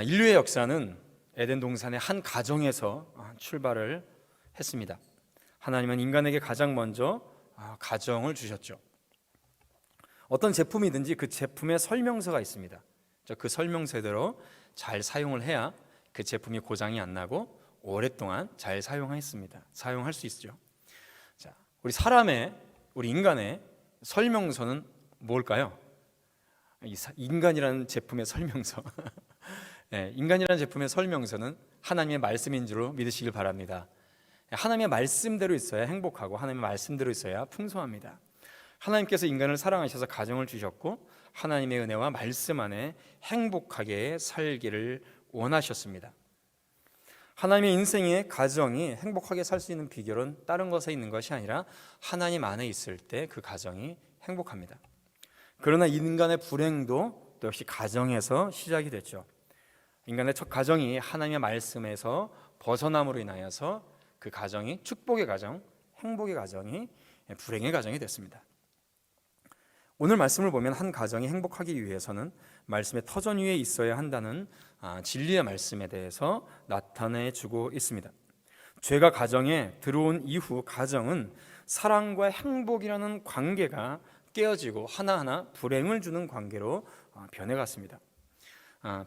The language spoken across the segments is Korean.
인류의 역사는 에덴 동산의 한 가정에서 출발을 했습니다. 하나님은 인간에게 가장 먼저 가정을 주셨죠. 어떤 제품이든지 그 제품의 설명서가 있습니다. 그 설명서대로 잘 사용을 해야 그 제품이 고장이 안 나고 오랫동안 잘 사용할 수 있죠. 자, 우리 인간의 설명서는 뭘까요? 인간이라는 제품의 설명서. 네, 인간이라는 제품의 설명서는 하나님의 말씀인 줄 믿으시길 바랍니다. 하나님의 말씀대로 있어야 행복하고 하나님의 말씀대로 있어야 풍성합니다. 하나님께서 인간을 사랑하셔서 가정을 주셨고 하나님의 은혜와 말씀 안에 행복하게 살기를 원하셨습니다. 하나님의 인생의 가정이 행복하게 살 수 있는 비결은 다른 것에 있는 것이 아니라 하나님 안에 있을 때 그 가정이 행복합니다. 그러나 인간의 불행도 또 역시 가정에서 시작이 됐죠. 인간의 첫 가정이 하나님의 말씀에서 벗어남으로 인하여서 그 가정이 축복의 가정, 행복의 가정이 불행의 가정이 됐습니다. 오늘 말씀을 보면 한 가정이 행복하기 위해서는 말씀의 터전 위에 있어야 한다는 진리의 말씀에 대해서 나타내주고 있습니다. 죄가 가정에 들어온 이후 가정은 사랑과 행복이라는 관계가 깨어지고 하나하나 불행을 주는 관계로 변해갔습니다.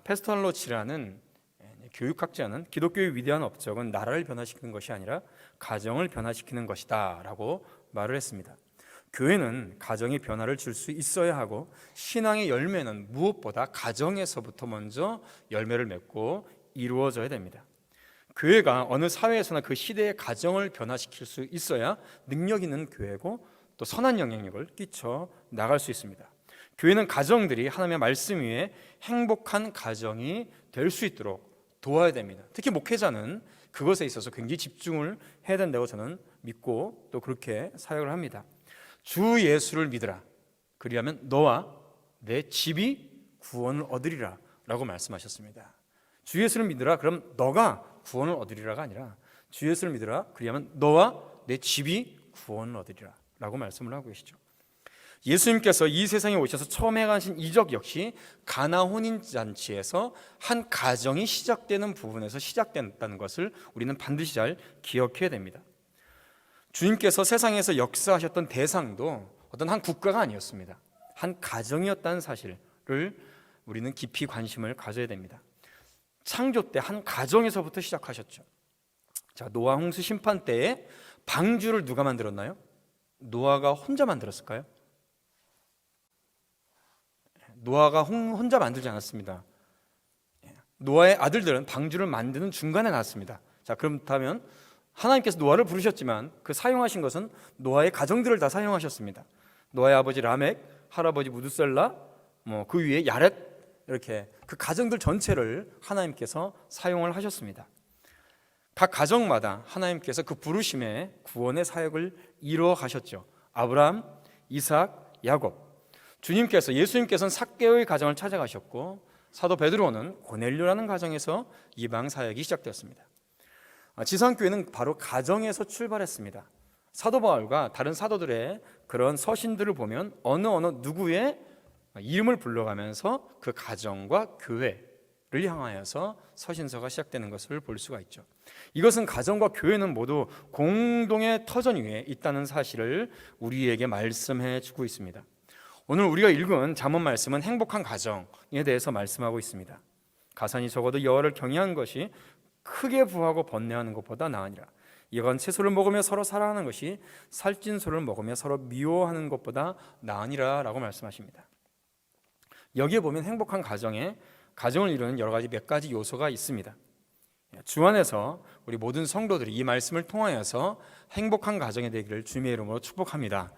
페스톨로치라는 교육학자는 기독교의 위대한 업적은 나라를 변화시키는 것이 아니라 가정을 변화시키는 것이다 라고 말을 했습니다. 교회는 가정의 변화를 줄 수 있어야 하고 신앙의 열매는 무엇보다 가정에서부터 먼저 열매를 맺고 이루어져야 됩니다. 교회가 어느 사회에서나 그 시대의 가정을 변화시킬 수 있어야 능력 있는 교회고 또 선한 영향력을 끼쳐 나갈 수 있습니다. 교회는 가정들이 하나님의 말씀 위에 행복한 가정이 될 수 있도록 도와야 됩니다. 특히 목회자는 그것에 있어서 굉장히 집중을 해야 된다고 저는 믿고 또 그렇게 사역을 합니다. 주 예수를 믿으라. 그리하면 너와 내 집이 구원을 얻으리라 라고 말씀하셨습니다. 주 예수를 믿으라. 그럼 너가 구원을 얻으리라가 아니라 주 예수를 믿으라. 그리하면 너와 내 집이 구원을 얻으리라 라고 말씀을 하고 계시죠. 예수님께서 이 세상에 오셔서 처음 행하신 이적 역시 가나 혼인잔치에서 한 가정이 시작되는 부분에서 시작된다는 것을 우리는 반드시 잘 기억해야 됩니다. 주님께서 세상에서 역사하셨던 대상도 어떤 한 국가가 아니었습니다. 한 가정이었다는 사실을 우리는 깊이 관심을 가져야 됩니다. 창조 때 한 가정에서부터 시작하셨죠. 자, 노아 홍수 심판 때에 방주를 누가 만들었나요? 노아가 혼자 만들었을까요? 노아가 혼자 만들지 않았습니다. 노아의 아들들은 방주를 만드는 중간에 나왔습니다. 자, 그렇다면 하나님께서 노아를 부르셨지만 그 사용하신 것은 노아의 가정들을 다 사용하셨습니다. 노아의 아버지 라멕, 할아버지 무두셀라, 그 위에 야렛, 이렇게 그 가정들 전체를 하나님께서 사용을 하셨습니다. 각 가정마다 하나님께서 그 부르심의 구원의 사역을 이루어 가셨죠. 아브라함, 이삭, 야곱. 예수님께서는 삭개오의 가정을 찾아가셨고 사도 베드로는 고넬료라는 가정에서 이방 사역이 시작되었습니다. 지상교회는 바로 가정에서 출발했습니다. 사도 바울과 다른 사도들의 그런 서신들을 보면 어느 누구의 이름을 불러가면서 그 가정과 교회를 향하여서 서신서가 시작되는 것을 볼 수가 있죠. 이것은 가정과 교회는 모두 공동의 터전 위에 있다는 사실을 우리에게 말씀해 주고 있습니다. 오늘 우리가 읽은 잠언 말씀은 행복한 가정에 대해서 말씀하고 있습니다. 가산이 적어도 여호와를 경외하는 것이 크게 부하고 번뇌하는 것보다 나으니라. 이건 채소를 먹으며 서로 사랑하는 것이 살찐 소를 먹으며 서로 미워하는 것보다 나으니라 라고 말씀하십니다. 여기에 보면 행복한 가정을 이루는 몇 가지 요소가 있습니다. 주 안에서 우리 모든 성도들이 이 말씀을 통하여서 행복한 가정이 되기를 주님의 이름으로 축복합니다.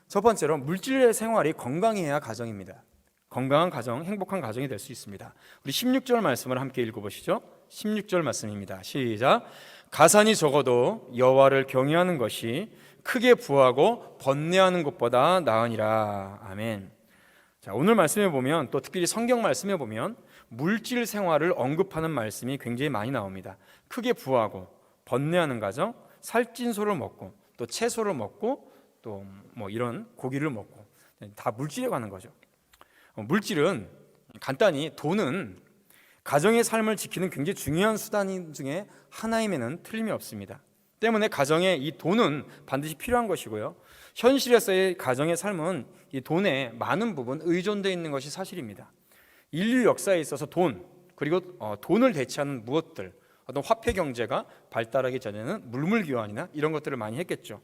첫 번째로 물질의 생활이 건강해야 가정입니다. 건강한 가정, 행복한 가정이 될 수 있습니다. 우리 16절 말씀을 함께 읽어보시죠. 16절 말씀입니다. 시작. 가산이 적어도 여호와를 경외하는 것이 크게 부하고 번뇌하는 것보다 나으니라. 아멘. 자, 오늘 말씀에 보면 또 특별히 성경 말씀에 보면 물질 생활을 언급하는 말씀이 굉장히 많이 나옵니다. 크게 부하고 번뇌하는 가정, 살찐 소를 먹고 또 채소를 먹고 또 이런 고기를 먹고 다 물질에 관한 거죠. 물질은 간단히 돈은 가정의 삶을 지키는 굉장히 중요한 수단 중에 하나임에는 틀림이 없습니다. 때문에 가정에 이 돈은 반드시 필요한 것이고요. 현실에서의 가정의 삶은 이 돈에 많은 부분 의존되어 있는 것이 사실입니다. 인류 역사에 있어서 돈, 그리고 돈을 대체하는 무엇들, 어떤 화폐 경제가 발달하기 전에는 물물 교환이나 이런 것들을 많이 했겠죠.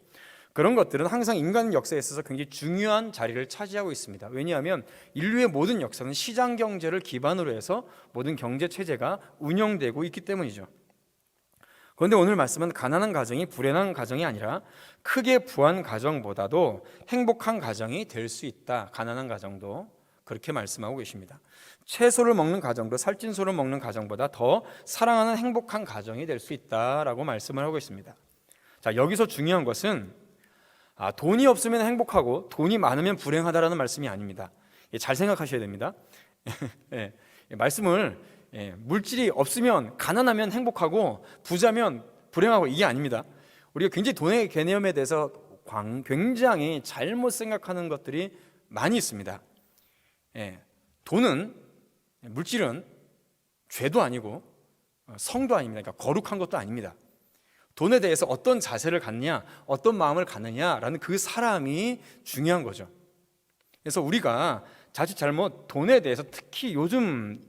그런 것들은 항상 인간 역사에 있어서 굉장히 중요한 자리를 차지하고 있습니다. 왜냐하면 인류의 모든 역사는 시장 경제를 기반으로 해서 모든 경제 체제가 운영되고 있기 때문이죠. 그런데 오늘 말씀은 가난한 가정이 불행한 가정이 아니라 크게 부한 가정보다도 행복한 가정이 될 수 있다. 가난한 가정도 그렇게 말씀하고 계십니다. 채소를 먹는 가정도 살찐소를 먹는 가정보다 더 사랑하는 행복한 가정이 될 수 있다라고 말씀을 하고 있습니다. 자, 여기서 중요한 것은 돈이 없으면 행복하고 돈이 많으면 불행하다라는 말씀이 아닙니다. 잘 생각하셔야 됩니다. 예, 말씀을 물질이 없으면 가난하면 행복하고 부자면 불행하고 이게 아닙니다. 우리가 굉장히 돈의 개념에 대해서 굉장히 잘못 생각하는 것들이 많이 있습니다. 돈은, 물질은 죄도 아니고 성도 아닙니다. 그러니까 거룩한 것도 아닙니다. 돈에 대해서 어떤 자세를 갖느냐, 어떤 마음을 갖느냐라는 그 사람이 중요한 거죠. 그래서 우리가 자칫 잘못 돈에 대해서 특히 요즘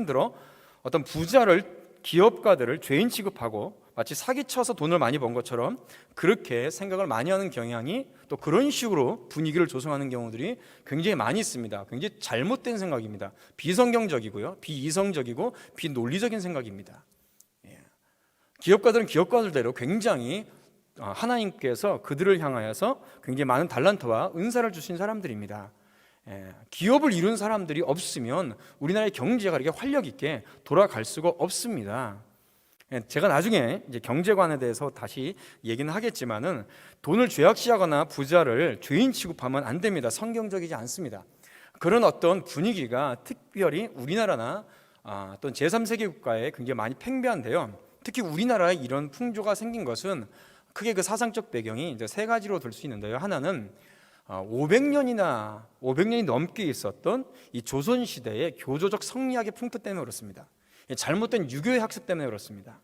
들어 어떤 부자를, 기업가들을 죄인 취급하고 마치 사기쳐서 돈을 많이 번 것처럼 그렇게 생각을 많이 하는 경향이, 또 그런 식으로 분위기를 조성하는 경우들이 굉장히 많이 있습니다. 굉장히 잘못된 생각입니다. 비성경적이고요, 비이성적이고 비논리적인 생각입니다. 기업가들은 기업가들대로 굉장히 하나님께서 그들을 향하여서 굉장히 많은 달란트와 은사를 주신 사람들입니다. 기업을 이룬 사람들이 없으면 우리나라의 경제가 이렇게 활력 있게 돌아갈 수가 없습니다. 제가 나중에 이제 경제관에 대해서 다시 얘기는 하겠지만은 돈을 죄악시하거나 부자를 죄인 취급하면 안 됩니다. 성경적이지 않습니다. 그런 어떤 분위기가 특별히 우리나라나 또는 제3세계 국가에 굉장히 많이 팽배한데요. 특히 우리나라에 이런 풍조가 생긴 것은 크게 그 사상적 배경이 이제 세 가지로 들 수 있는데요. 하나는 500년이 넘게 있었던 이 조선 시대의 교조적 성리학의 풍토 때문에 그렇습니다. 잘못된 유교의 학습 때문에 그렇습니다.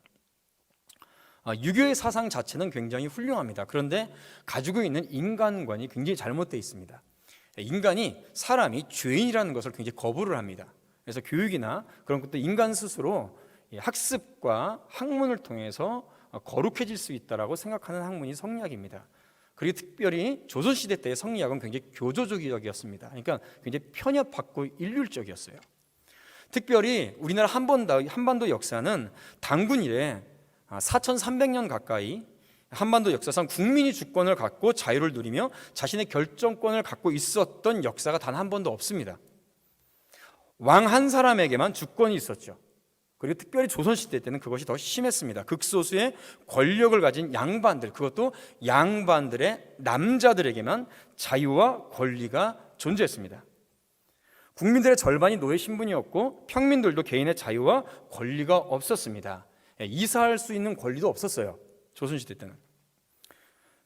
유교의 사상 자체는 굉장히 훌륭합니다. 그런데 가지고 있는 인간관이 굉장히 잘못되어 있습니다. 사람이 죄인이라는 것을 굉장히 거부를 합니다. 그래서 교육이나 그런 것도 인간 스스로 학습과 학문을 통해서 거룩해질 수 있다라고 생각하는 학문이 성리학입니다. 그리고 특별히 조선시대 때의 성리학은 굉장히 교조적이었습니다. 그러니까 굉장히 편협받고 일률적이었어요. 특별히 우리나라 한반도 역사는 단군 이래 4,300년 가까이 한반도 역사상 국민이 주권을 갖고 자유를 누리며 자신의 결정권을 갖고 있었던 역사가 단 한 번도 없습니다. 왕 한 사람에게만 주권이 있었죠. 그리고 특별히 조선시대 때는 그것이 더 심했습니다. 극소수의 권력을 가진 양반들, 그것도 양반들의 남자들에게만 자유와 권리가 존재했습니다. 국민들의 절반이 노예 신분이었고 평민들도 개인의 자유와 권리가 없었습니다. 이사할 수 있는 권리도 없었어요. 조선시대 때는.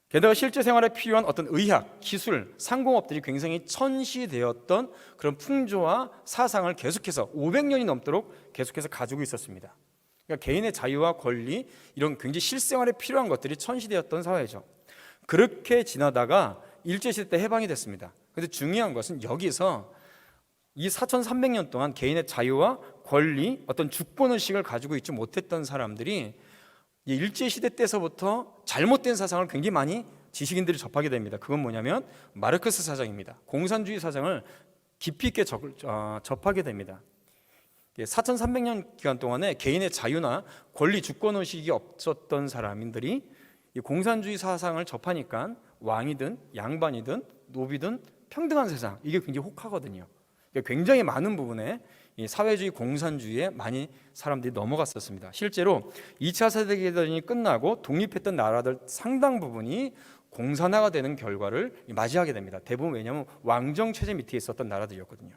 게다가 실제 생활에 필요한 어떤 의학, 기술, 상공업들이 굉장히 천시되었던 그런 풍조와 사상을 계속해서 500년이 넘도록 계속해서 가지고 있었습니다. 그러니까 개인의 자유와 권리, 이런 굉장히 실생활에 필요한 것들이 천시되었던 사회죠. 그렇게 지나다가 일제시대 때 해방이 됐습니다. 그런데 중요한 것은 여기서 이 4,300년 동안 개인의 자유와 권리, 어떤 주권의식을 가지고 있지 못했던 사람들이 일제시대 때서부터 잘못된 사상을 굉장히 많이 지식인들이 접하게 됩니다. 그건 뭐냐면 마르크스 사상입니다. 공산주의 사상을 깊이 있게 접하게 됩니다. 4,300년 기간 동안에 개인의 자유나 권리, 주권의식이 없었던 사람들이 이 공산주의 사상을 접하니까 왕이든 양반이든 노비든 평등한 세상, 이게 굉장히 혹하거든요. 굉장히 많은 부분에 이 사회주의 공산주의에 많이 사람들이 넘어갔었습니다. 실제로 2차 세계대전이 끝나고 독립했던 나라들 상당 부분이 공산화가 되는 결과를 맞이하게 됩니다. 대부분 왜냐하면 왕정 체제 밑에 있었던 나라들이었거든요.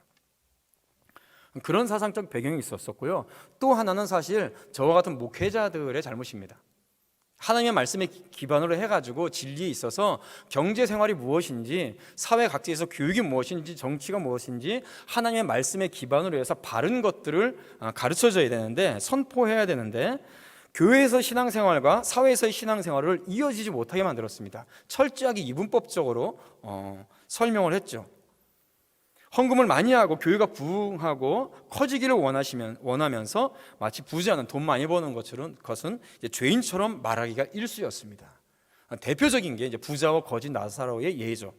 그런 사상적 배경이 있었었고요. 또 하나는 사실 저와 같은 목회자들의 잘못입니다. 하나님의 말씀에 기반으로 해가지고 진리에 있어서 경제 생활이 무엇인지, 사회 각지에서 교육이 무엇인지, 정치가 무엇인지 하나님의 말씀에 기반으로 해서 바른 것들을 가르쳐줘야 되는데, 선포해야 되는데, 교회에서 신앙생활과 사회에서의 신앙생활을 이어지지 못하게 만들었습니다. 철저하게 이분법적으로 설명을 했죠. 헌금을 많이 하고 교회가 부흥하고 커지기를 원하면서 마치 부자는 돈 많이 버는 것은 이제 죄인처럼 말하기가 일쑤였습니다. 대표적인 게 이제 부자와 거짓 나사로의 예죠.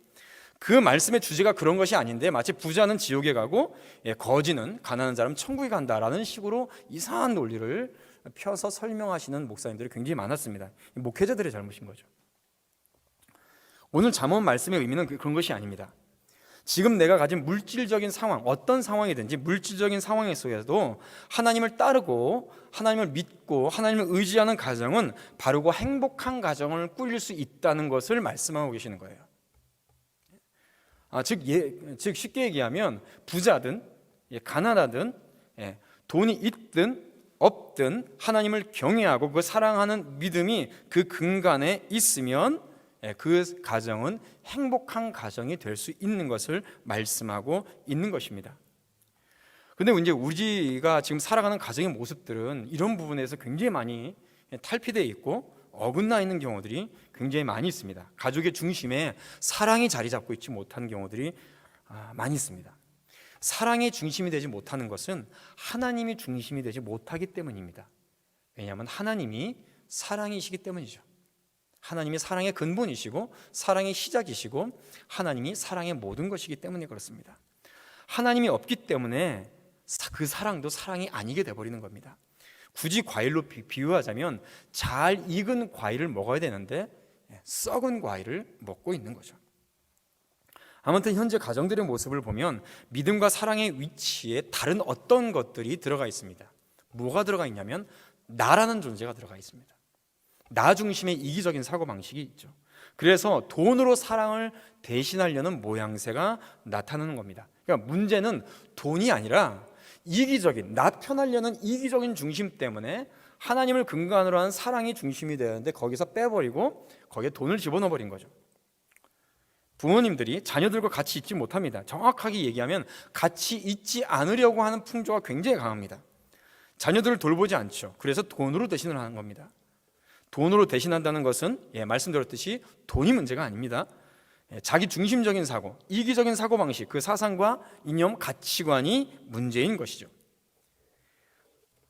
그 말씀의 주제가 그런 것이 아닌데, 마치 부자는 지옥에 가고 거지는, 가난한 사람은 천국에 간다라는 식으로 이상한 논리를 펴서 설명하시는 목사님들이 굉장히 많았습니다. 목회자들의 잘못인 거죠. 오늘 잠언 말씀의 의미는 그런 것이 아닙니다. 지금 내가 가진 물질적인 상황, 어떤 상황이든지 물질적인 상황 속에서도 하나님을 따르고 하나님을 믿고 하나님을 의지하는 가정은 바르고 행복한 가정을 꾸릴 수 있다는 것을 말씀하고 계시는 거예요. 즉 쉽게 얘기하면 부자든 가난하든 돈이 있든 없든 하나님을 경외하고 그 사랑하는 믿음이 그 근간에 있으면 그 가정은 행복한 가정이 될 수 있는 것을 말씀하고 있는 것입니다. 그런데 이제 우리가 지금 살아가는 가정의 모습들은 이런 부분에서 굉장히 많이 탈피되어 있고 어긋나 있는 경우들이 굉장히 많이 있습니다. 가족의 중심에 사랑이 자리 잡고 있지 못하는 경우들이 많이 있습니다. 사랑의 중심이 되지 못하는 것은 하나님이 중심이 되지 못하기 때문입니다. 왜냐하면 하나님이 사랑이시기 때문이죠. 하나님이 사랑의 근본이시고 사랑의 시작이시고 하나님이 사랑의 모든 것이기 때문에 그렇습니다. 하나님이 없기 때문에 그 사랑도 사랑이 아니게 돼버리는 겁니다. 굳이 과일로 비유하자면 잘 익은 과일을 먹어야 되는데 썩은 과일을 먹고 있는 거죠. 아무튼 현재 가정들의 모습을 보면 믿음과 사랑의 위치에 다른 어떤 것들이 들어가 있습니다. 뭐가 들어가 있냐면 나라는 존재가 들어가 있습니다. 나 중심의 이기적인 사고방식이 있죠. 그래서 돈으로 사랑을 대신하려는 모양새가 나타나는 겁니다. 그러니까 문제는 돈이 아니라 이기적인, 나 편하려는 이기적인 중심 때문에 하나님을 근간으로 한 사랑이 중심이 되는데 거기서 빼버리고 거기에 돈을 집어넣어 버린 거죠. 부모님들이 자녀들과 같이 있지 못합니다. 정확하게 얘기하면 같이 있지 않으려고 하는 풍조가 굉장히 강합니다. 자녀들을 돌보지 않죠. 그래서 돈으로 대신을 하는 겁니다. 돈으로 대신한다는 것은 말씀드렸듯이 돈이 문제가 아닙니다. 자기 중심적인 사고, 이기적인 사고방식, 그 사상과 이념, 가치관이 문제인 것이죠.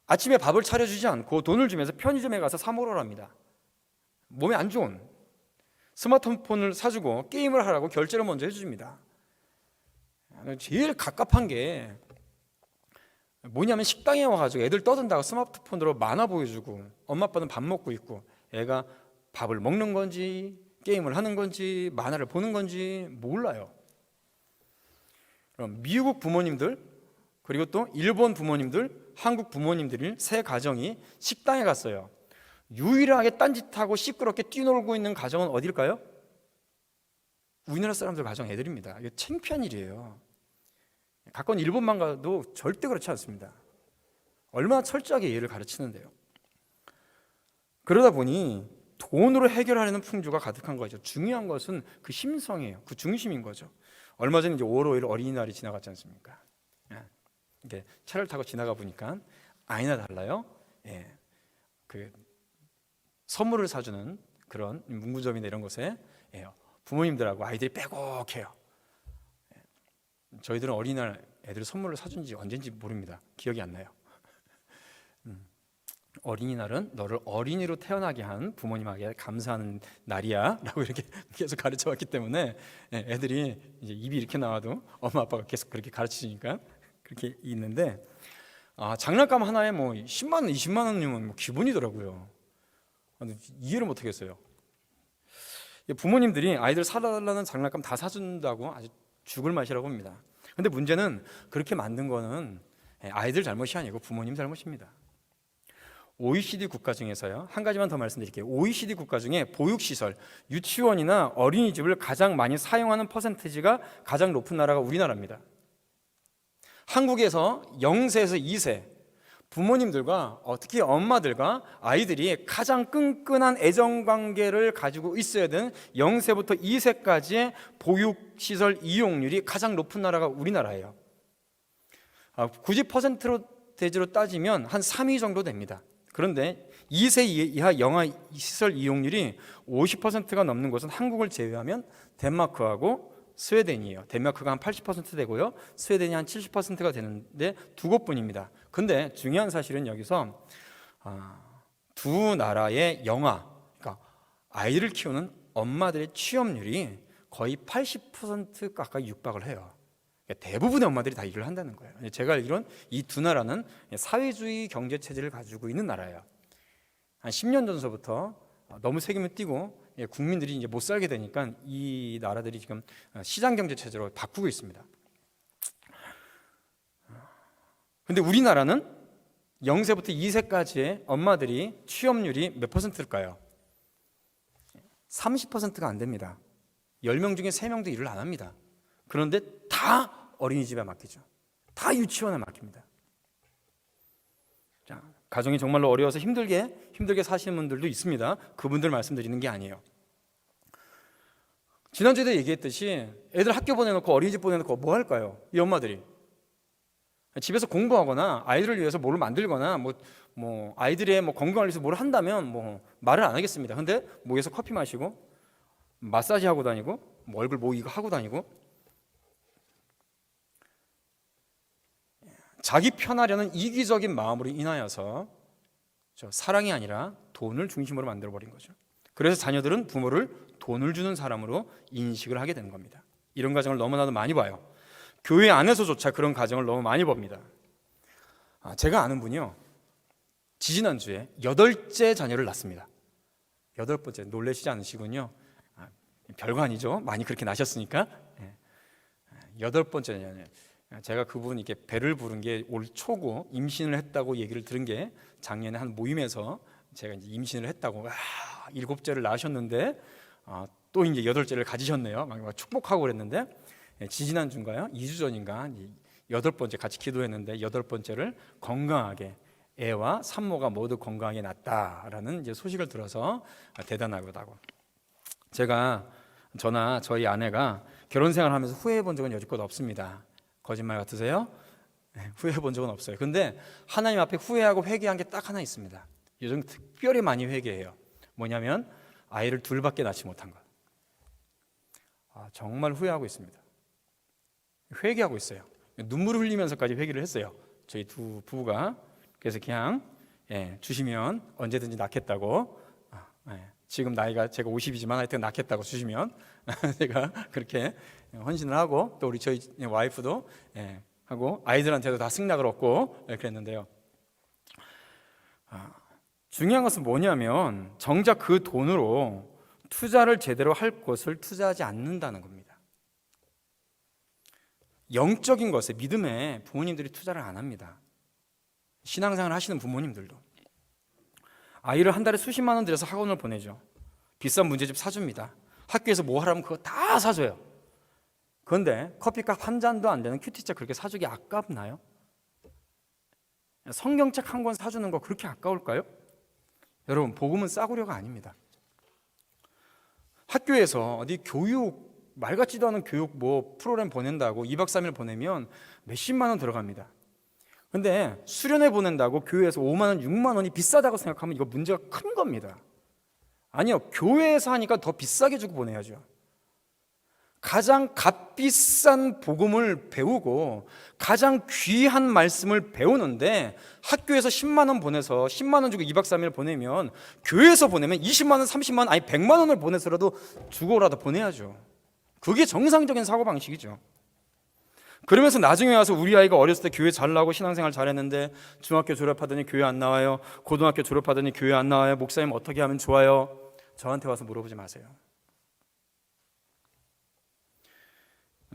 아침에 밥을 차려주지 않고 돈을 주면서 편의점에 가서 사 먹으랍니다. 몸에 안 좋은 스마트폰을 사주고 게임을 하라고 결제를 먼저 해줍니다. 제일 갑갑한 게 뭐냐면 식당에 와가지고 애들 떠든다고 스마트폰으로 만화 보여주고 엄마 아빠는 밥 먹고 있고 애가 밥을 먹는 건지 게임을 하는 건지 만화를 보는 건지 몰라요. 그럼 미국 부모님들 그리고 또 일본 부모님들, 한국 부모님들이 세 가정이 식당에 갔어요. 유일하게 딴짓하고 시끄럽게 뛰놀고 있는 가정은 어딜까요? 우리나라 사람들 가정 애들입니다. 이게 창피한 일이에요. 가까운 일본만 가도 절대 그렇지 않습니다. 얼마나 철저하게 예를 가르치는데요. 그러다 보니 돈으로 해결하려는 풍조가 가득한 거죠. 중요한 것은 그 심성이에요. 그 중심인 거죠. 얼마 전에 이제 5월 5일 어린이날이 지나갔지 않습니까? 이렇게 차를 타고 지나가 보니까 아니나 달라요. 그 선물을 사주는 그런 문구점이나 이런 곳에 부모님들하고 아이들이 빼곡해요. 저희들은 어린이날 애들 선물을 사준 지 언젠지 모릅니다. 기억이 안 나요. 어린이날은 너를 어린이로 태어나게 한 부모님에게 감사하는 날이야 라고 이렇게 계속 가르쳐 왔기 때문에 애들이 이제 입이 이렇게 나와도 엄마 아빠가 계속 그렇게 가르치니까 그렇게 있는데 장난감 하나에 뭐 10만 원, 20만 원이면 뭐 기본이더라고요. 이해를 못 하겠어요. 부모님들이 아이들 사달라는 장난감 다 사준다고 아주 죽을 맛이라고 합니다. 근데 문제는 그렇게 만든 거는 아이들 잘못이 아니고 부모님 잘못입니다. OECD 국가 중에서요, 한 가지만 더 말씀드릴게요. OECD 국가 중에 보육시설, 유치원이나 어린이집을 가장 많이 사용하는 퍼센티지가 가장 높은 나라가 우리나라입니다. 한국에서 0세에서 2세 부모님들과 특히 엄마들과 아이들이 가장 끈끈한 애정관계를 가지고 있어야 되는 0세부터 2세까지의 보육시설 이용률이 가장 높은 나라가 우리나라예요. 굳이 퍼센트로 따지면 한 3위 정도 됩니다. 그런데 2세 이하 영아 시설 이용률이 50%가 넘는 곳은 한국을 제외하면 덴마크하고 스웨덴이에요. 덴마크가 한 80% 되고요, 스웨덴이 한 70%가 되는데 두 곳뿐입니다. 근데 중요한 사실은 여기서 두 나라의 영아, 그러니까 아이를 키우는 엄마들의 취업률이 거의 80% 가까이 육박을 해요. 그러니까 대부분의 엄마들이 다 일을 한다는 거예요. 제가 알기로는 이 두 나라는 사회주의 경제 체제를 가지고 있는 나라예요. 한 10년 전서부터 너무 세금을 띄고 국민들이 이제 못 살게 되니까 이 나라들이 지금 시장 경제 체제로 바꾸고 있습니다. 근데 우리나라는 0세부터 2세까지의 엄마들이 취업률이 몇 퍼센트일까요? 30%가 안 됩니다. 10명 중에 3명도 일을 안 합니다. 그런데 다 어린이집에 맡기죠. 다 유치원에 맡깁니다. 자, 가정이 정말로 어려워서 힘들게 사시는 분들도 있습니다. 그분들 말씀드리는 게 아니에요. 지난주에도 얘기했듯이 애들 학교 보내놓고 어린이집 보내놓고 뭐 할까요? 이 엄마들이 집에서 공부하거나 아이들을 위해서 뭘 만들거나 아이들의 건강을 위해서 뭘 한다면 말을 안 하겠습니다. 근데 모여서 커피 마시고 마사지 하고 다니고 얼굴 이거 하고 다니고 자기 편하려는 이기적인 마음으로 인하여서 사랑이 아니라 돈을 중심으로 만들어버린 거죠. 그래서 자녀들은 부모를 돈을 주는 사람으로 인식을 하게 되는 겁니다. 이런 가정을 너무나도 많이 봐요. 교회 안에서조차 그런 가정을 너무 많이 봅니다. 제가 아는 분이요, 지지난주에 8째 자녀를 낳습니다. 8번째, 놀라시지 않으시군요. 별거 아니죠. 많이 그렇게 나셨으니까. 8번째 자녀. 제가 그분 이렇게 배를 부른 게 올 초고 임신을 했다고 얘기를 들은 게 작년에 한 모임에서 제가 이제 임신을 했다고 7째를 낳으셨는데 또 이제 8째를 가지셨네요. 막 축복하고 그랬는데 지지난주인가요? 2주 전인가 8번째 같이 기도했는데 8번째를 건강하게 애와 산모가 모두 건강하게 낳았다라는 이제 소식을 들어서 대단하다고. 저나 저희 아내가 결혼 생활하면서 후회해 본 적은 여지껏 없습니다. 거짓말 같으세요? 후회해 본 적은 없어요. 근데 하나님 앞에 후회하고 회개한 게 딱 하나 있습니다. 요즘 특별히 많이 회개해요. 뭐냐면 아이를 둘밖에 낳지 못한 것. 정말 후회하고 있습니다. 회개하고 있어요. 눈물을 흘리면서까지 회개를 했어요. 저희 두 부부가. 그래서 그냥 주시면 언제든지 낳겠다고. 지금 나이가 제가 50이지만 하여튼 낳겠다고 주시면 제가 그렇게 헌신을 하고, 또 우리 저희 와이프도 하고 아이들한테도 다 승낙을 얻고 그랬는데요. 중요한 것은 뭐냐면 정작 그 돈으로 투자를 제대로 할 것을 투자하지 않는다는 겁니다. 영적인 것에, 믿음에 부모님들이 투자를 안 합니다. 신앙생활 하시는 부모님들도 아이를 한 달에 수십만 원 들여서 학원을 보내죠. 비싼 문제집 사줍니다. 학교에서 뭐 하라면 그거 다 사줘요. 그런데 커피값 한 잔도 안 되는 큐티책 그렇게 사주기 아깝나요? 성경책 한 권 사주는 거 그렇게 아까울까요? 여러분, 복음은 싸구려가 아닙니다. 학교에서 어디 교육, 말 같지도 않은 교육 프로그램 보낸다고 2박 3일 보내면 몇십만 원 들어갑니다. 근데 수련회 보낸다고 교회에서 5만 원, 6만 원이 비싸다고 생각하면 이거 문제가 큰 겁니다. 아니요, 교회에서 하니까 더 비싸게 주고 보내야죠. 가장 값비싼 복음을 배우고 가장 귀한 말씀을 배우는데 학교에서 10만 원 보내서 10만 원 주고 2박 3일 보내면, 교회에서 보내면 20만 원, 30만 원, 아니 100만 원을 보내서라도 주고라도 보내야죠. 그게 정상적인 사고방식이죠. 그러면서 나중에 와서 우리 아이가 어렸을 때 교회 잘 나오고 신앙생활 잘했는데 중학교 졸업하더니 교회 안 나와요, 고등학교 졸업하더니 교회 안 나와요, 목사님 어떻게 하면 좋아요? 저한테 와서 물어보지 마세요.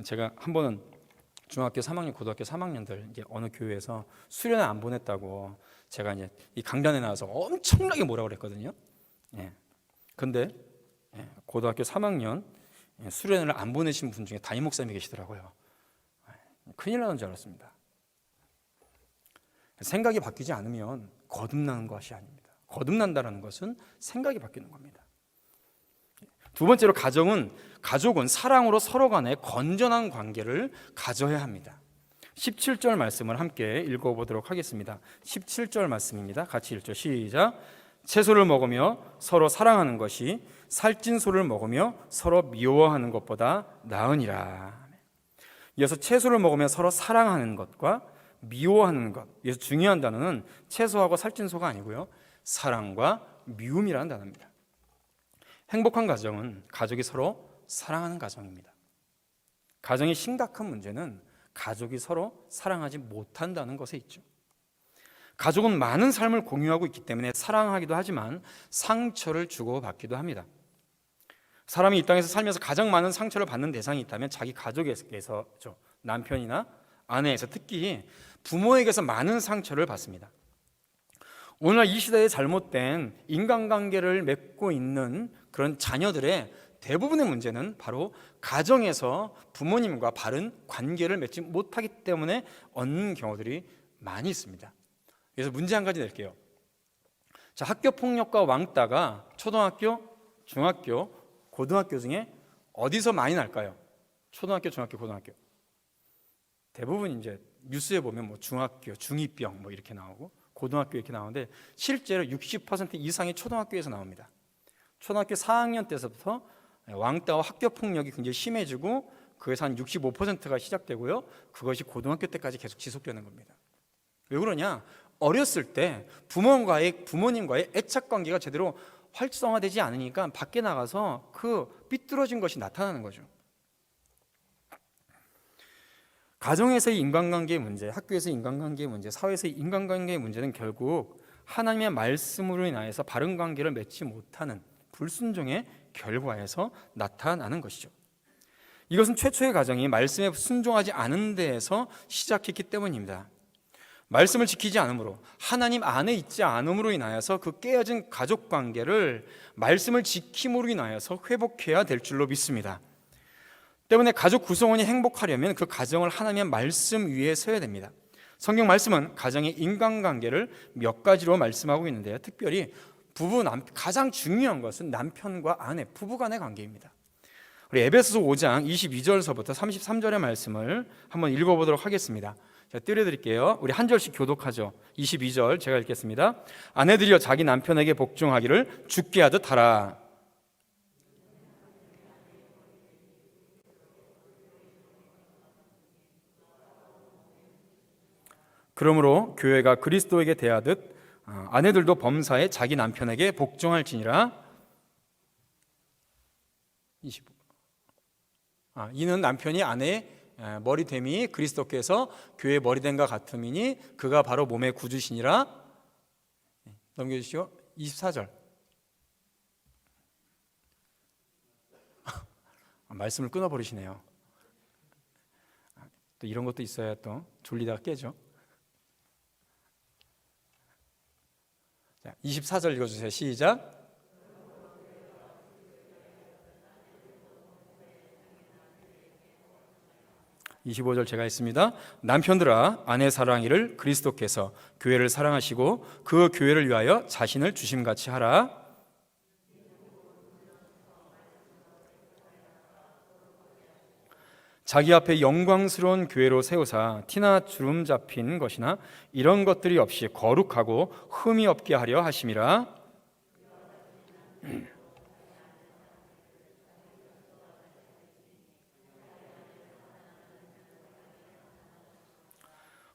제가 한 번은 중학교 3학년, 고등학교 3학년들 이제 어느 교회에서 수련회 안 보냈다고 제가 이제 이 강단에 나와서 엄청나게 뭐라고 그랬거든요. 근데 고등학교 3학년 수련회를 안 보내신 분 중에 담임 목사님이 계시더라고요. 큰일 나는 줄 알았습니다. 생각이 바뀌지 않으면 거듭나는 것이 아닙니다. 거듭난다는 것은 생각이 바뀌는 겁니다. 두 번째로 가족은 사랑으로 서로 간에 건전한 관계를 가져야 합니다. 17절 말씀을 함께 읽어보도록 하겠습니다. 17절 말씀입니다. 같이 읽죠. 시작. 채소를 먹으며 서로 사랑하는 것이 살찐 소를 먹으며 서로 미워하는 것보다 나으니라. 이어서 채소를 먹으며 서로 사랑하는 것과 미워하는 것, 여기서 중요한 단어는 채소하고 살찐 소가 아니고요, 사랑과 미움이라는 단어입니다. 행복한 가정은 가족이 서로 사랑하는 가정입니다. 가정의 심각한 문제는 가족이 서로 사랑하지 못한다는 것에 있죠. 가족은 많은 삶을 공유하고 있기 때문에 사랑하기도 하지만 상처를 주고받기도 합니다. 사람이 이 땅에서 살면서 가장 많은 상처를 받는 대상이 있다면 자기 가족에서죠. 남편이나 아내에서, 특히 부모에게서 많은 상처를 받습니다. 오늘날 이 시대에 잘못된 인간관계를 맺고 있는 그런 자녀들의 대부분의 문제는 바로 가정에서 부모님과 바른 관계를 맺지 못하기 때문에 얻는 경우들이 많이 있습니다. 그래서 문제 한 가지 낼게요. 자, 학교 폭력과 왕따가 초등학교, 중학교, 고등학교 중에 어디서 많이 날까요? 초등학교, 중학교, 고등학교. 대부분 이제 뉴스에 보면 뭐 중학교, 중2병 뭐 이렇게 나오고 고등학교 이렇게 나오는데 실제로 60% 이상이 초등학교에서 나옵니다. 초등학교 4학년 때서부터 왕따와 학교 폭력이 굉장히 심해지고 그에서 한 65%가 시작되고요. 그것이 고등학교 때까지 계속 지속되는 겁니다. 왜 그러냐? 어렸을 때 부모님과의 애착 관계가 제대로 활성화되지 않으니까 밖에 나가서 그 삐뚤어진 것이 나타나는 거죠. 가정에서의 인간관계의 문제, 학교에서의 인간관계의 문제, 사회에서의 인간관계의 문제는 결국 하나님의 말씀으로 인하여서 바른 관계를 맺지 못하는 불순종의 결과에서 나타나는 것이죠. 이것은 최초의 가정이 말씀에 순종하지 않은 데에서 시작했기 때문입니다. 말씀을 지키지 않으므로, 하나님 안에 있지 않음으로 인하여서 그 깨어진 가족 관계를 말씀을 지킴으로 인하여서 회복해야 될 줄로 믿습니다. 때문에 가족 구성원이 행복하려면 그 가정을 하나님의 말씀 위에 서야 됩니다. 성경 말씀은 가정의 인간관계를 몇 가지로 말씀하고 있는데요, 특별히 가장 중요한 것은 남편과 아내, 부부 간의 관계입니다. 우리 에베소서 5장 22절서부터 33절의 말씀을 한번 읽어보도록 하겠습니다. 제가 띄워드릴게요. 우리 한 절씩 교독하죠. 22절 제가 읽겠습니다. 아내들이여 자기 남편에게 복종하기를 주께 하듯 하라. 그러므로 교회가 그리스도에게 대하듯 아내들도 범사에 자기 남편에게 복종할지니라. 25. 이는 남편이 아내의 머리됨이 그리스도께서 교회의 머리됨과 같음이니 그가 바로 몸의 구주시니라. 넘겨주시오. 24절. 말씀을 끊어버리시네요. 또 이런 것도 있어야 또 졸리다가 깨죠. 자, 24절 읽어주세요. 시작. (25절) 제가 있습니다. 남편들아 아내 사랑이를 그리스도께서 교회를 사랑하시고 그 교회를 위하여 자신을 주심같이 하라. 자기 앞에 영광스러운 교회로 세우사 티나 주름 잡힌 것이나 이런 것들이 없이 거룩하고 흠이 없게 하려 하심이라.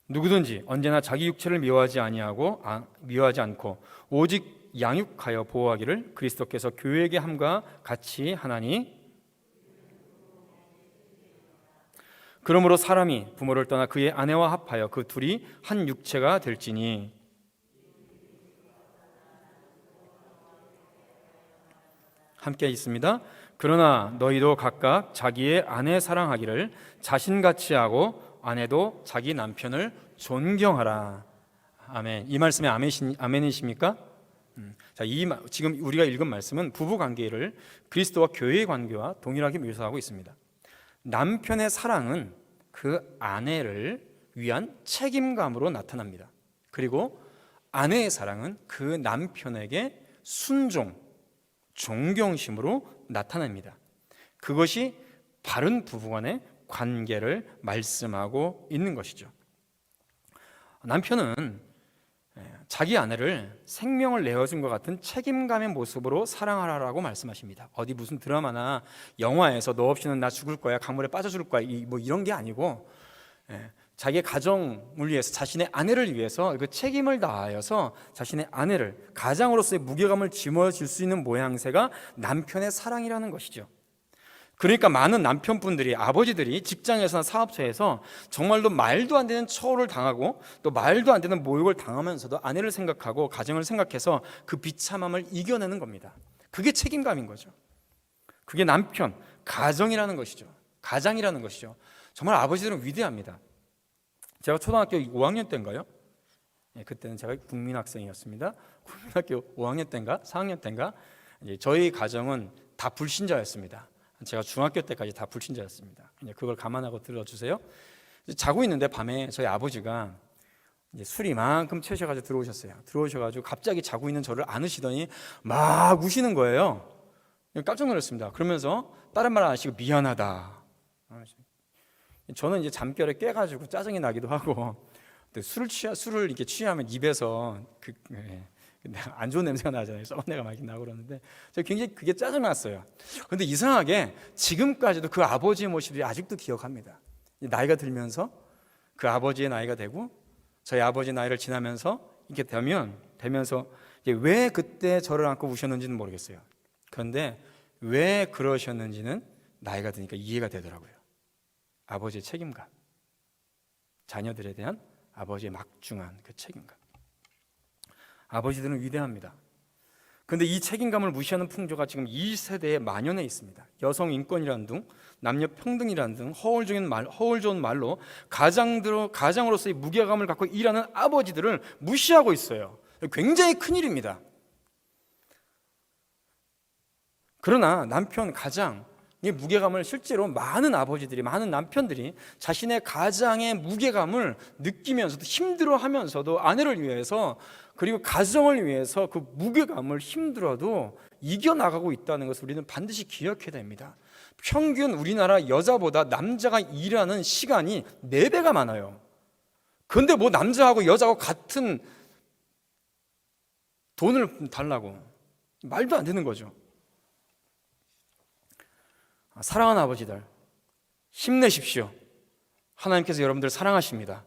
누구든지 언제나 자기 육체를 미워하지 않고 오직 양육하여 보호하기를 그리스도께서 교회에게 함과 같이 하나니. 그러므로 사람이 부모를 떠나 그의 아내와 합하여 그 둘이 한 육체가 될지니. 함께 있습니다. 그러나 너희도 각각 자기의 아내 사랑하기를 자신같이 하고 아내도 자기 남편을 존경하라. 아멘. 이 말씀에 아멘이십니까? 자, 지금 우리가 읽은 말씀은 부부 관계를 그리스도와 교회의 관계와 동일하게 묘사하고 있습니다. 남편의 사랑은 그 아내를 위한 책임감으로 나타납니다. 그리고 아내의 사랑은 그 남편에게 순종, 존경심으로 나타납니다. 그것이 바른 부부간의 관계를 말씀하고 있는 것이죠. 남편은 자기 아내를 생명을 내어준 것 같은 책임감의 모습으로 사랑하라고 말씀하십니다. 어디 무슨 드라마나 영화에서 너 없이는 나 죽을 거야, 강물에 빠져 죽을 거야, 뭐 이런 게 아니고 자기의 가정을 위해서, 자신의 아내를 위해서 그 책임을 다하여서 자신의 아내를 가장으로서의 무게감을 짊어질 수 있는 모양새가 남편의 사랑이라는 것이죠. 그러니까 많은 남편분들이, 아버지들이 직장에서나 사업처에서 정말로 말도 안 되는 처우를 당하고 또 말도 안 되는 모욕을 당하면서도 아내를 생각하고 가정을 생각해서 그 비참함을 이겨내는 겁니다. 그게 책임감인 거죠. 그게 남편, 가정이라는 것이죠. 가장이라는 것이죠. 정말 아버지들은 위대합니다. 제가 초등학교 5학년 때인가요? 그때는 제가 국민학생이었습니다. 국민학교 5학년 때인가 4학년 때인가 저희 가정은 다 불신자였습니다. 제가 중학교 때까지 다 불신자였습니다. 그걸 감안하고 들어주세요. 자고 있는데 밤에 저희 아버지가 술이 이만큼 채셔가지고 들어오셨어요. 들어오셔가지고 갑자기 자고 있는 저를 안으시더니 막 우시는 거예요. 깜짝 놀랐습니다. 그러면서 다른 말 안 하시고 미안하다. 저는 이제 잠결에 깨가지고 짜증이 나기도 하고, 술을 이렇게 취하면 입에서 안 좋은 냄새가 나잖아요. 썩은 내가 많이 나고 그러는데 제가 굉장히 그게 짜증났어요. 그런데 이상하게 지금까지도 그 아버지의 모습이 아직도 기억합니다. 나이가 들면서 그 아버지의 나이가 되고 저희 아버지 나이를 지나면서 이렇게 되면서 왜 그때 저를 안고 우셨는지는 모르겠어요. 그런데 왜 그러셨는지는 나이가 드니까 이해가 되더라고요. 아버지의 책임감, 자녀들에 대한 아버지의 막중한 그 책임감. 아버지들은 위대합니다. 그런데 이 책임감을 무시하는 풍조가 지금 이 세대에 만연해 있습니다. 여성 인권이라는 등, 남녀 평등이라는 등 허울 좋은 말로 가장으로서의 무게감을 갖고 일하는 아버지들을 무시하고 있어요. 굉장히 큰일입니다. 그러나 남편, 가장의 무게감을 실제로 많은 아버지들이, 많은 남편들이 자신의 가장의 무게감을 느끼면서도, 힘들어하면서도 아내를 위해서, 그리고 가정을 위해서 그 무게감을 힘들어도 이겨나가고 있다는 것을 우리는 반드시 기억해야 됩니다. 평균 우리나라 여자보다 남자가 일하는 시간이 4배가 많아요. 그런데 뭐 남자하고 여자하고 같은 돈을 달라고, 말도 안 되는 거죠. 사랑하는 아버지들, 힘내십시오. 하나님께서 여러분들 사랑하십니다.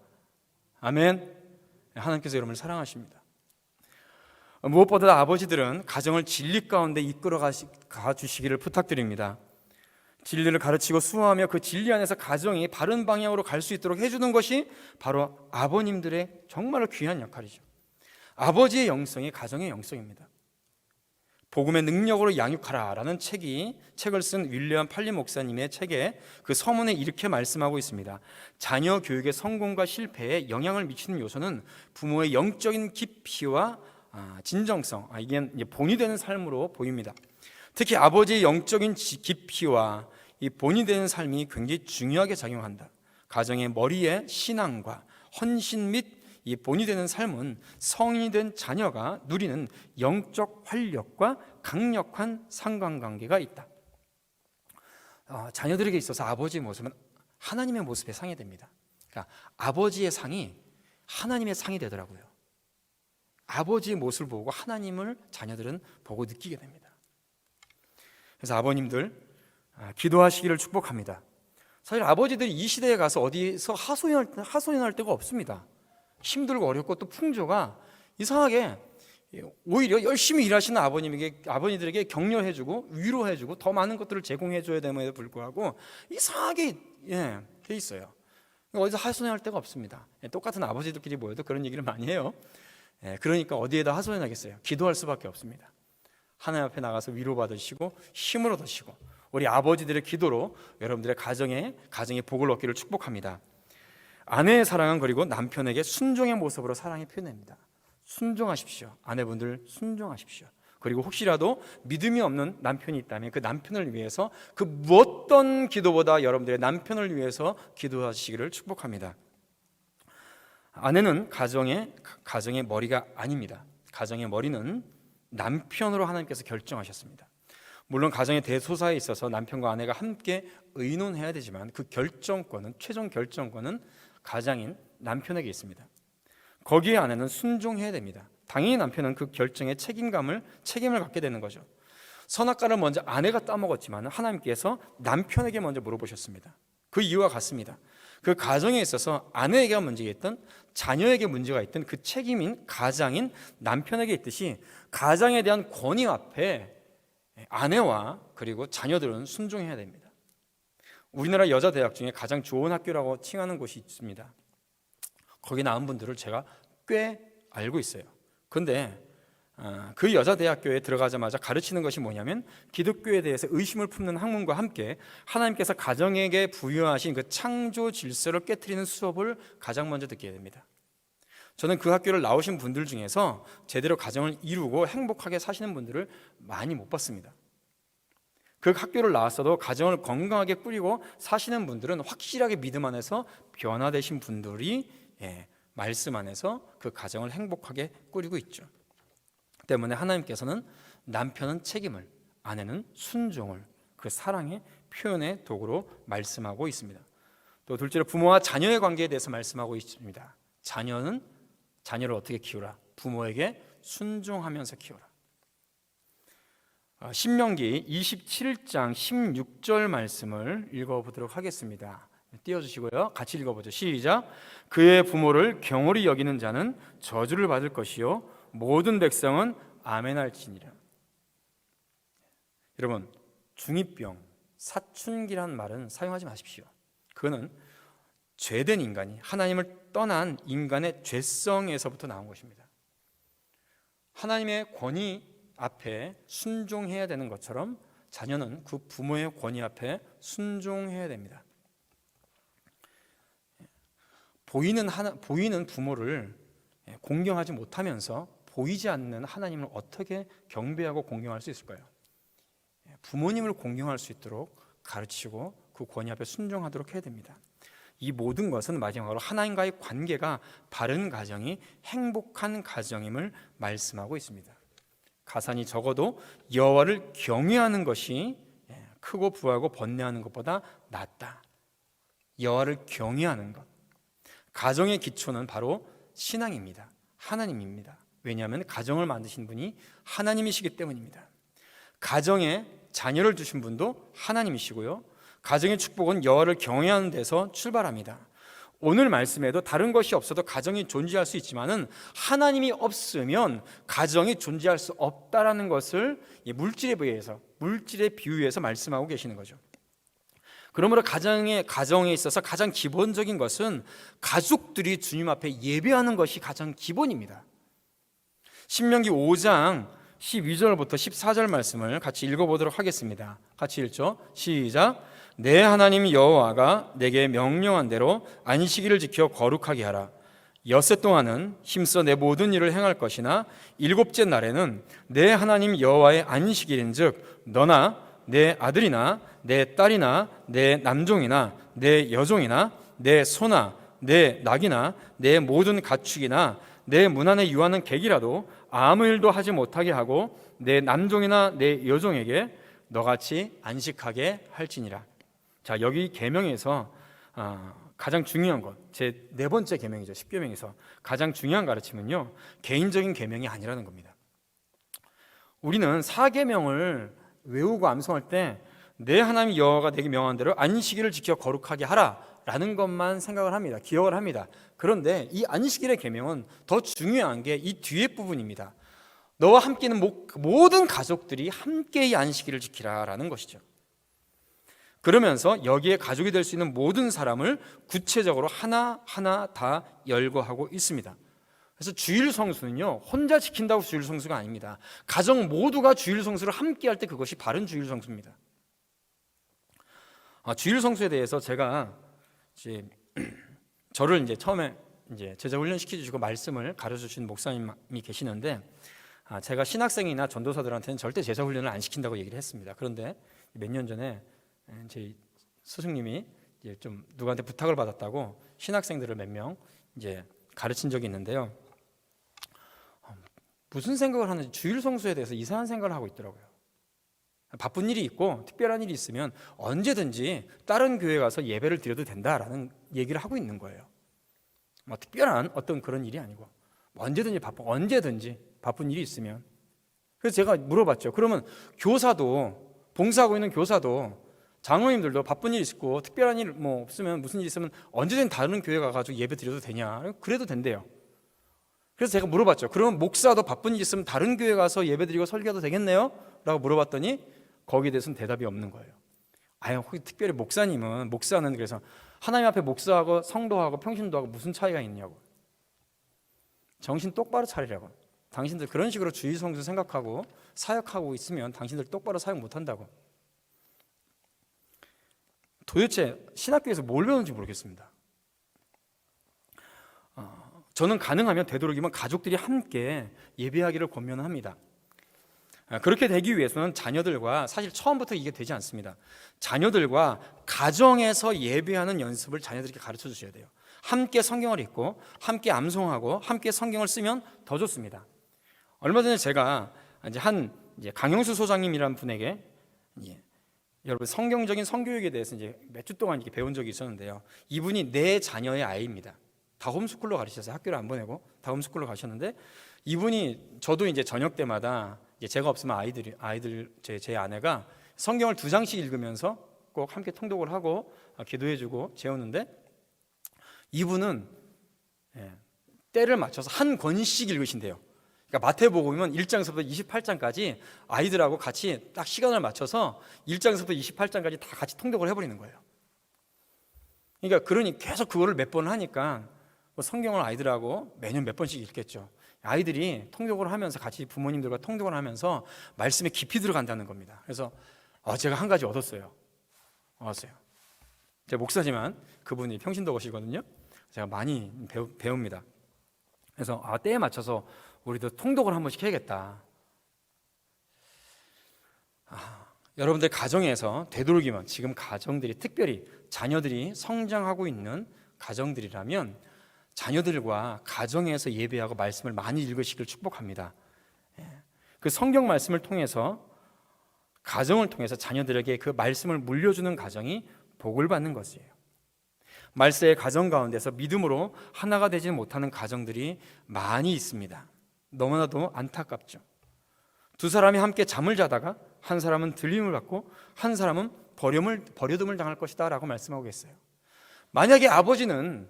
아멘. 하나님께서 여러분을 사랑하십니다. 무엇보다 아버지들은 가정을 진리 가운데 이끌어 가주시기를 부탁드립니다. 진리를 가르치고 수호하며 그 진리 안에서 가정이 바른 방향으로 갈 수 있도록 해주는 것이 바로 아버님들의 정말로 귀한 역할이죠. 아버지의 영성이 가정의 영성입니다. 복음의 능력으로 양육하라라는 책을 쓴 윌리엄 팔리 목사님의 책에 그 서문에 이렇게 말씀하고 있습니다. 자녀 교육의 성공과 실패에 영향을 미치는 요소는 부모의 영적인 깊이와 진정성, 이게 본이 되는 삶으로 보입니다. 특히 아버지의 영적인 깊이와 이 본이 되는 삶이 굉장히 중요하게 작용한다. 가정의 머리에 신앙과 헌신 및 이 본이 되는 삶은 성인이 된 자녀가 누리는 영적 활력과 강력한 상관관계가 있다. 자녀들에게 있어서 아버지의 모습은 하나님의 모습에 상이 됩니다. 그러니까 아버지의 상이 하나님의 상이 되더라고요. 아버지의 모습을 보고 하나님을 자녀들은 보고 느끼게 됩니다. 그래서 아버님들 기도하시기를 축복합니다. 사실 아버지들이 이 시대에 가서 어디서 하소연할 데가 없습니다. 힘들고 어렵고 또 풍조가 이상하게 오히려 열심히 일하시는 아버님들에게 격려해주고 위로해주고 더 많은 것들을 제공해줘야 됨에도 불구하고 이상하게 돼 있어요. 어디서 하소연할 데가 없습니다. 똑같은 아버지들끼리 모여도 그런 얘기를 많이 해요. 그러니까 어디에다 하소연하겠어요? 기도할 수밖에 없습니다. 하나님 앞에 나가서 위로받으시고 힘을 얻으시고 우리 아버지들의 기도로 여러분들의 가정의 복을 얻기를 축복합니다. 아내의 사랑은 그리고 남편에게 순종의 모습으로 사랑이 표현됩니다. 순종하십시오. 아내분들 순종하십시오. 그리고 혹시라도 믿음이 없는 남편이 있다면 그 남편을 위해서 그 무엇던 기도보다 여러분들의 남편을 위해서 기도하시기를 축복합니다. 아내는 가정의 머리가 아닙니다. 가정의 머리는 남편으로 하나님께서 결정하셨습니다. 물론 가정의 대소사에 있어서 남편과 아내가 함께 의논해야 되지만 그 최종 결정권은 가장인 남편에게 있습니다. 거기에 아내는 순종해야 됩니다. 당연히 남편은 그 결정에 책임을 갖게 되는 거죠. 선악과를 먼저 아내가 따먹었지만 하나님께서 남편에게 먼저 물어보셨습니다. 그 이유와 같습니다. 그 가정에 있어서 아내에게 문제가 있던, 자녀에게 문제가 있던 그 책임인 가장인 남편에게 있듯이 가장에 대한 권위 앞에 아내와 그리고 자녀들은 순종해야 됩니다. 우리나라 여자 대학 중에 가장 좋은 학교라고 칭하는 곳이 있습니다. 거기 나온 분들을 제가 꽤 알고 있어요. 그런데 그 여자 대학교에 들어가자마자 가르치는 것이 뭐냐면 기독교에 대해서 의심을 품는 학문과 함께 하나님께서 가정에게 부여하신 그 창조 질서를 깨트리는 수업을 가장 먼저 듣게 됩니다. 저는 그 학교를 나오신 분들 중에서 제대로 가정을 이루고 행복하게 사시는 분들을 많이 못 봤습니다. 그 학교를 나왔어도 가정을 건강하게 꾸리고 사시는 분들은 확실하게 믿음 안에서 변화되신 분들이 말씀 안에서 그 가정을 행복하게 꾸리고 있죠. 때문에 하나님께서는 남편은 책임을, 아내는 순종을 그 사랑의 표현의 도구로 말씀하고 있습니다. 또 둘째로 부모와 자녀의 관계에 대해서 말씀하고 있습니다. 자녀를 어떻게 키우라? 부모에게 순종하면서 키우라. 신명기 27장 16절 말씀을 읽어보도록 하겠습니다. 띄워주시고요. 같이 읽어보죠. 시작. 그의 부모를 경홀히 여기는 자는 저주를 받을 것이요 모든 백성은 아멘할지니라. 여러분, 중2병, 사춘기란 말은 사용하지 마십시오. 그거는 죄된 인간이 하나님을 떠난 인간의 죄성에서부터 나온 것입니다. 하나님의 권위 앞에 순종해야 되는 것처럼 자녀는 그 부모의 권위 앞에 순종해야 됩니다. 보이는 부모를 공경하지 못하면서 보이지 않는 하나님을 어떻게 경배하고 공경할 수 있을까요? 부모님을 공경할 수 있도록 가르치고 그 권위 앞에 순종하도록 해야 됩니다. 이 모든 것은 마지막으로 하나님과의 관계가 바른 가정이 행복한 가정임을 말씀하고 있습니다. 가산이 적어도 여호와를 경외하는 것이 크고 부하고 번뇌하는 것보다 낫다. 여호와를 경외하는 것. 가정의 기초는 바로 신앙입니다. 하나님입니다. 왜냐하면 가정을 만드신 분이 하나님이시기 때문입니다. 가정에 자녀를 주신 분도 하나님이시고요. 가정의 축복은 여호와를 경외하는 데서 출발합니다. 오늘 말씀에도 다른 것이 없어도 가정이 존재할 수 있지만은 하나님이 없으면 가정이 존재할 수 없다라는 것을 물질에 비유해서 말씀하고 계시는 거죠. 그러므로 가정에 있어서 가장 기본적인 것은 가족들이 주님 앞에 예배하는 것이 가장 기본입니다. 신명기 5장 12절부터 14절 말씀을 같이 읽어보도록 하겠습니다. 같이 읽죠. 시작. 내 하나님 여호와가 내게 명령한 대로 안식일을 지켜 거룩하게 하라. 엿새 동안은 힘써 내 모든 일을 행할 것이나 일곱째 날에는 내 하나님 여호와의 안식일인즉 너나 내 아들이나 내 딸이나 내 남종이나 내 여종이나 내 소나 내 낙이나 내 모든 가축이나 내 문 안에 유하는 객이라도 아무 일도 하지 못하게 하고 내 남종이나 내 여종에게 너같이 안식하게 할지니라. 자, 여기 계명에서 가장 중요한 것, 제 네 번째 계명이죠. 10계명에서 가장 중요한 가르침은요, 개인적인 계명이 아니라는 겁니다. 우리는 4계명을 외우고 암송할 때 내 하나님 여호와가 내게 명한 대로 안식일을 지켜 거룩하게 하라라는 것만 생각을 합니다. 기억을 합니다. 그런데 이 안식일의 계명은 더 중요한 게 이 뒤에 부분입니다. 너와 함께 있는 모든 가족들이 함께 이 안식일을 지키라라는 것이죠. 그러면서 여기에 가족이 될 수 있는 모든 사람을 구체적으로 하나하나 다 열거하고 있습니다. 그래서 주일 성수는요, 혼자 지킨다고 주일 성수가 아닙니다. 가정 모두가 주일 성수를 함께 할 때 그것이 바른 주일 성수입니다. 주일 성수에 대해서 제가 저를 처음에 제자 훈련 시켜주시고 말씀을 가르쳐 주신 목사님이 계시는데, 제가 신학생이나 전도사들한테는 절대 제자 훈련을 안 시킨다고 얘기를 했습니다. 그런데 몇 년 전에 제 스승님이 좀 누구한테 부탁을 받았다고 신학생들을 몇 명 가르친 적이 있는데요. 무슨 생각을 하는지 주일 성수에 대해서 이상한 생각을 하고 있더라고요. 바쁜 일이 있고 특별한 일이 있으면 언제든지 다른 교회 가서 예배를 드려도 된다라는 얘기를 하고 있는 거예요. 뭐 특별한 어떤 그런 일이 아니고 언제든지 바쁜 일이 있으면. 그래서 제가 물어봤죠. 그러면 교사도, 봉사하고 있는 교사도, 장로님들도 바쁜 일 있고 특별한 일 뭐 없으면, 무슨 일 있으면 언제든 다른 교회 가가지고 예배 드려도 되냐? 그래도 된대요. 그래서 제가 물어봤죠. 그러면 목사도 바쁜 일 있으면 다른 교회 가서 예배 드리고 설교도 되겠네요? 라고 물어봤더니 거기에 대해서는 대답이 없는 거예요. 혹시 특별히 목사는 그래서 하나님 앞에 목사하고 성도하고 평신도하고 무슨 차이가 있냐고. 정신 똑바로 차리라고. 당신들 그런 식으로 주일 성수 생각하고 사역하고 있으면 당신들 똑바로 사역 못한다고. 도대체 신학교에서 뭘 배우는지 모르겠습니다. 저는 가능하면 되도록이면 가족들이 함께 예배하기를 권면합니다. 그렇게 되기 위해서는 자녀들과, 사실 처음부터 이게 되지 않습니다. 자녀들과 가정에서 예배하는 연습을 자녀들에게 가르쳐 주셔야 돼요. 함께 성경을 읽고 함께 암송하고 함께 성경을 쓰면 더 좋습니다. 얼마 전에 제가 이제 강영수 소장님이라는 분에게 여러분 성경적인 성교육에 대해서 이제 몇 주 동안 이렇게 배운 적이 있었는데요. 이분이 내 자녀의 아이입니다. 다 홈스쿨로 가르치셔서 학교를 안 보내고 다 홈스쿨로 가셨는데, 이분이, 저도 이제 저녁 때마다 이제 제가 없으면 아이들 제 아내가 성경을 2장씩 읽으면서 꼭 함께 통독을 하고 기도해주고 재우는데, 이분은 때를 맞춰서 한 권씩 읽으신대요. 그러니까 마태복음이면 1장서부터 28장까지 아이들하고 같이 딱 시간을 맞춰서 1장서부터 28장까지 다 같이 통독을 해버리는 거예요. 그러니 계속 그거를 몇 번을 하니까 성경을 아이들하고 매년 몇 번씩 읽겠죠. 아이들이 통독을 하면서 같이 부모님들과 통독을 하면서 말씀에 깊이 들어간다는 겁니다. 그래서 제가 한 가지 얻었어요. 제가 목사지만 그분이 평신도시거든요. 제가 많이 배웁니다. 그래서 때에 맞춰서 우리도 통독을 한 번씩 해야겠다. 여러분들 가정에서 되도록이면, 지금 가정들이, 특별히 자녀들이 성장하고 있는 가정들이라면 자녀들과 가정에서 예배하고 말씀을 많이 읽으시길 축복합니다. 그 성경 말씀을 통해서, 가정을 통해서 자녀들에게 그 말씀을 물려주는 가정이 복을 받는 것이에요. 말세의 가정 가운데서 믿음으로 하나가 되지 못하는 가정들이 많이 있습니다. 너무나도 안타깝죠. 두 사람이 함께 잠을 자다가 한 사람은 들림을 받고 한 사람은 버려둠을 당할 것이다 라고 말씀하고 계세요. 만약에 아버지는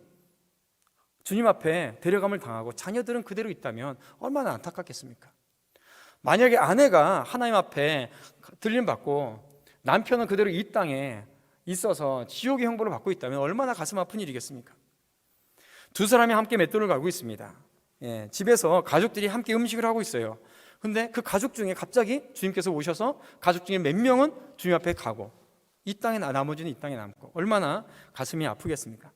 주님 앞에 데려감을 당하고 자녀들은 그대로 있다면 얼마나 안타깝겠습니까? 만약에 아내가 하나님 앞에 들림 받고 남편은 그대로 이 땅에 있어서 지옥의 형벌을 받고 있다면 얼마나 가슴 아픈 일이겠습니까? 두 사람이 함께 맷돌을 갈고 있습니다. 집에서 가족들이 함께 음식을 하고 있어요. 근데 그 가족 중에 갑자기 주님께서 오셔서 가족 중에 몇 명은 주님 앞에 가고 나머지는 이 땅에 남고, 얼마나 가슴이 아프겠습니까?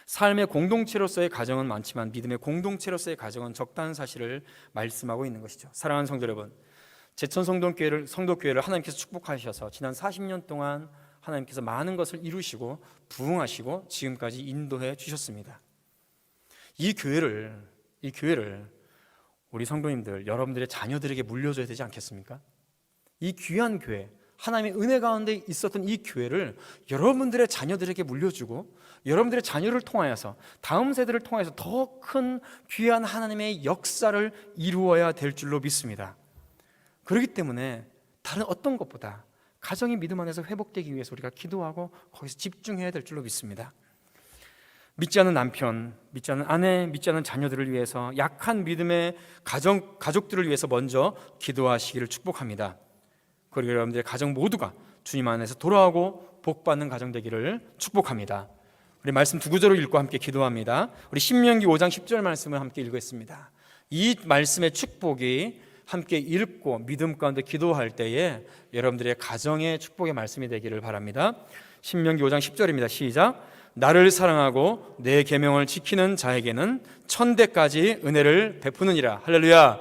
삶의 공동체로서의 가정은 많지만 믿음의 공동체로서의 가정은 적다는 사실을 말씀하고 있는 것이죠. 사랑하는 성도 여러분, 제천 성도교회를 하나님께서 축복하셔서 지난 40년 동안 하나님께서 많은 것을 이루시고 부흥하시고 지금까지 인도해 주셨습니다. 이 교회를 우리 성도님들, 여러분들의 자녀들에게 물려줘야 되지 않겠습니까? 이 귀한 교회, 하나님의 은혜 가운데 있었던 이 교회를 여러분들의 자녀들에게 물려주고 여러분들의 자녀를 통하여서, 다음 세대를 통해서 더 큰 귀한 하나님의 역사를 이루어야 될 줄로 믿습니다. 그렇기 때문에 다른 어떤 것보다 가정이 믿음 안에서 회복되기 위해서 우리가 기도하고 거기서 집중해야 될 줄로 믿습니다. 믿지 않는 남편, 믿지 않는 아내, 믿지 않는 자녀들을 위해서, 약한 믿음의 가족들을 위해서 먼저 기도하시기를 축복합니다. 그리고 여러분들의 가정 모두가 주님 안에서 돌아오고 복받는 가정 되기를 축복합니다. 우리 말씀 두 구절을 읽고 함께 기도합니다. 우리 신명기 5장 10절 말씀을 함께 읽겠습니다. 이 말씀의 축복이 함께 읽고 믿음 가운데 기도할 때에 여러분들의 가정의 축복의 말씀이 되기를 바랍니다. 신명기 5장 10절입니다. 시작. 나를 사랑하고 내 계명을 지키는 자에게는 천대까지 은혜를 베푸느니라. 할렐루야.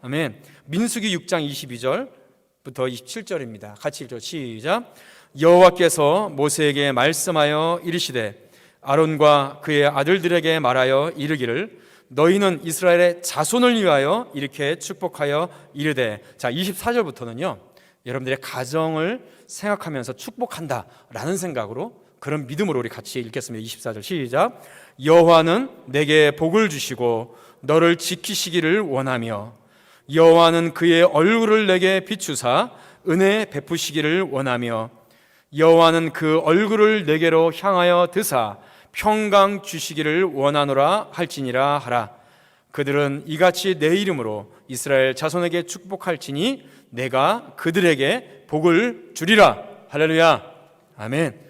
아멘. 민수기 6장 22절부터 27절입니다. 같이 읽죠. 시작. 여호와께서 모세에게 말씀하여 이르시되 아론과 그의 아들들에게 말하여 이르기를 너희는 이스라엘의 자손을 위하여 이렇게 축복하여 이르되. 자, 24절부터는요 여러분들의 가정을 생각하면서 축복한다라는 생각으로, 그런 믿음으로 우리 같이 읽겠습니다. 24절 시작. 여호와는 내게 복을 주시고 너를 지키시기를 원하며 여호와는 그의 얼굴을 내게 비추사 은혜 베푸시기를 원하며 여호와는 그 얼굴을 내게로 향하여 드사 평강 주시기를 원하노라 할지니라 하라. 그들은 이같이 내 이름으로 이스라엘 자손에게 축복할지니 내가 그들에게 복을 주리라. 할렐루야. 아멘.